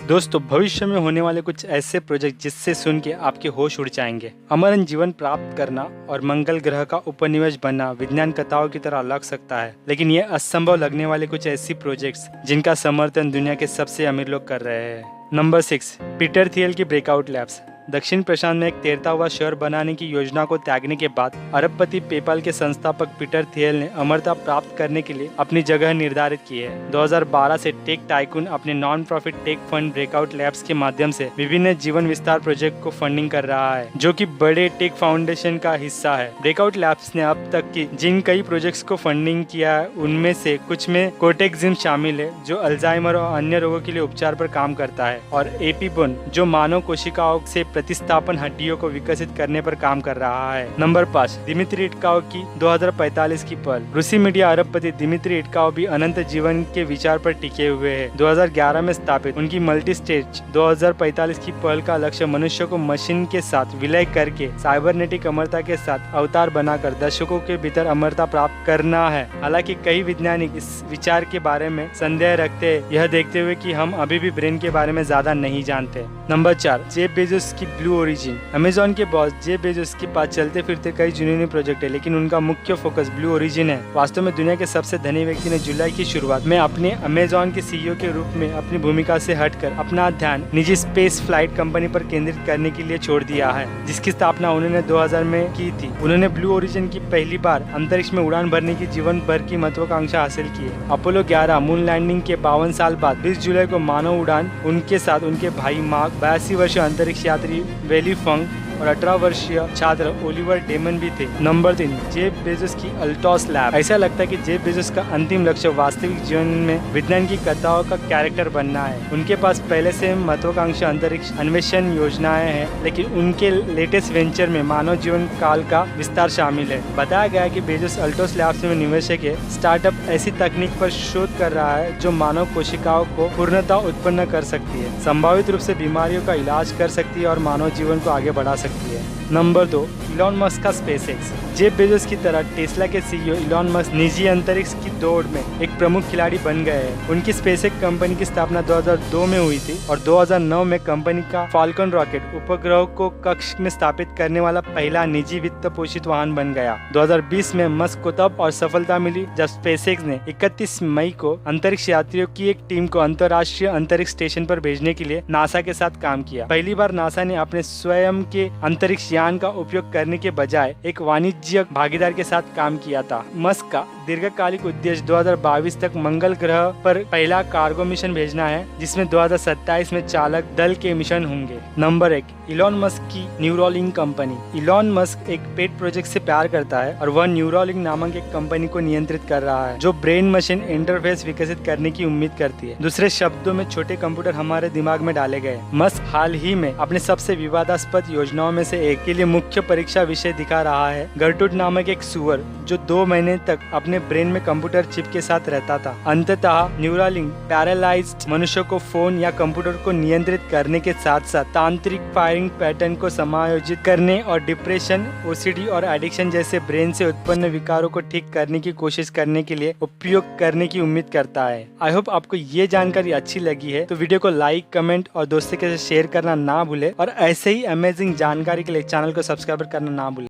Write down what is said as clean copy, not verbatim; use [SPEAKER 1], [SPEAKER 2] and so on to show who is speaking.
[SPEAKER 1] दोस्तों, भविष्य में होने वाले कुछ ऐसे प्रोजेक्ट जिससे सुन के आपके होश उड़ जाएंगे। अमरन जीवन प्राप्त करना और मंगल ग्रह का उपनिवेश बनना विज्ञान कथाओं की तरह लग सकता है, लेकिन ये असंभव लगने वाले कुछ ऐसी प्रोजेक्ट्स जिनका समर्थन दुनिया के सबसे अमीर लोग कर रहे हैं। नंबर 6, पीटर थियल की ब्रेकआउट लैब्स। दक्षिण प्रशांत में एक तैरता हुआ शहर बनाने की योजना को त्यागने के बाद अरबपति पेपाल के संस्थापक पीटर थियल ने अमरता प्राप्त करने के लिए अपनी जगह निर्धारित की है। 2012 से टेक टाइकून अपने non profit take fund breakout labs के माध्यम से विभिन्न जीवन विस्तार प्रोजेक्ट को फंडिंग कर रहा है, जो कि बड़े टेक फाउंडेशन का हिस्सा है। ब्रेकआउट लैब्स ने अब तक की जिन कई प्रोजेक्ट्स को फंडिंग किया है, उनमें से कुछ में कोटेक्सिम शामिल है, जो अल्जाइमर और अन्य रोगों के लिए उपचार पर काम करता है, और एपीबोन, जो मानव कोशिकाओं से प्रतिस्थापन हड्डियों को विकसित करने पर काम कर रहा है। नंबर 5, दिमित्री इटकाव की 2045 की पहल। रूसी मीडिया अरबपति दिमित्री इटकाव भी अनंत जीवन के विचार पर टिके हुए हैं। 2011 में स्थापित उनकी मल्टी स्टेज 2045 की पहल का लक्ष्य मनुष्य को मशीन के साथ विलय करके साइबरनेटिक अमरता के साथ अवतार बनाकर दशकों के भीतर अमरता प्राप्त करना है। हालांकि कई वैज्ञानिक इस विचार के बारे में संदेह रखते हैं, यह देखते हुए कि हम अभी भी ब्रेन के बारे में ज्यादा नहीं जानते। नंबर 4, जेफ बेजोस की ब्लू ओरिजिन। अमेज़न के बॉस जेफ बेजोस के पास चलते फिरते कई जुनूनी प्रोजेक्ट है, लेकिन उनका मुख्य फोकस ब्लू ओरिजिन है। वास्तव में दुनिया के सबसे धनी व्यक्ति ने जुलाई की शुरुआत में अपने अमेज़न के सीईओ के रूप में अपनी भूमिका से हटकर अपना ध्यान निजी स्पेस फ्लाइट कंपनी पर केंद्रित करने के लिए छोड़ दिया है, जिसकी स्थापना उन्होंने 2000 में की थी। उन्होंने ब्लू ओरिजिन की पहली बार अंतरिक्ष में उड़ान भरने की जीवन भर की महत्वाकांक्षा हासिल की है। अपोलो 11 मून लैंडिंग के 52 साल बाद 20 जुलाई को मानव उड़ान उनके साथ उनके भाई मार्क, 82 वर्षीय अंतरिक्ष यात्री वेली फंग और 18 वर्षीय छात्र ओलिवर डेमन भी थे। नंबर 3, जेफ बेजोस की अल्टोस लैब। ऐसा लगता है कि जेफ बेजोस का अंतिम लक्ष्य वास्तविक जीवन में विज्ञान की कथाओं का कैरेक्टर बनना है। उनके पास पहले से महत्वाकांक्षी अंतरिक्ष अन्वेषण योजनाएं हैं, लेकिन उनके लेटेस्ट वेंचर में मानव जीवन काल का विस्तार शामिल है। बताया गया है कि बेजोस अल्टोस लैब्स में निवेशक है। स्टार्टअप ऐसी तकनीक पर शोध कर रहा है जो मानव कोशिकाओं को पूर्णता उत्पन्न कर सकती है, संभावित रूप से बीमारियों का इलाज कर सकती है और मानव जीवन को आगे बढ़ा सकती है। नंबर 2, इलॉन मस्क का स्पेसएक्स। जेफ बेजोस की तरह टेस्ला के सीईओ इलॉन मस्क निजी अंतरिक्ष की दौड़ में एक प्रमुख खिलाड़ी बन गए हैं। उनकी स्पेसएक्स कंपनी की स्थापना 2002 में हुई थी और 2009 में कंपनी का फाल्कन रॉकेट उपग्रह को कक्ष में स्थापित करने वाला पहला निजी वित्त पोषित वाहन बन गया। 2020 में मस्क को तब और सफलता मिली जब स्पेसएक्स ने 31 मई को अंतरिक्ष यात्रियों की एक टीम को अंतर्राष्ट्रीय अंतरिक्ष स्टेशन पर भेजने के लिए नासा के साथ काम किया। पहली बार नासा ने अपने स्वयं के अंतरिक्ष यान का उपयोग करने के बजाय एक वाणिज्यिक भागीदार के साथ काम किया था। मस्क का दीर्घकालिक उद्देश्य 2022 तक मंगल ग्रह पर पहला कार्गो मिशन भेजना है, जिसमें 2027 में चालक दल के मिशन होंगे। नंबर 1, इलॉन मस्क की न्यूरोलिंक कंपनी। इलॉन मस्क एक पेट प्रोजेक्ट से प्यार करता है और वह न्यूरोलिंक नामक एक कंपनी को नियंत्रित कर रहा है, जो ब्रेन मशीन इंटरफेस विकसित करने की उम्मीद करती है। दूसरे शब्दों में, छोटे कंप्यूटर हमारे दिमाग में डाले गए। मस्क हाल ही में अपने सबसे विवादास्पद योजनाओं में से एक के लिए मुख्य परीक्षा विषय दिखा रहा है। गर्टूड नामक एक सुअर जो 2 महीने तक अपने ब्रेन में कंप्यूटर चिप के साथ रहता था। अंततः न्यूरालिंक पैरालाइज्ड मनुष्य को फोन या कंप्यूटर को नियंत्रित करने के साथ साथ तांत्रिक फायरिंग पैटर्न को समायोजित करने और डिप्रेशन, ओसीडी और एडिक्शन जैसे ब्रेन से उत्पन्न विकारों को ठीक करने की कोशिश करने के लिए उपयोग करने की उम्मीद करता है। आई होप आपको ये जानकारी अच्छी लगी है, तो वीडियो को लाइक, कमेंट और दोस्तों के साथ शेयर करना ना भूले, और ऐसे ही अमेजिंग जानकारी के लिए चैनल को सब्सक्राइब करना ना भूले।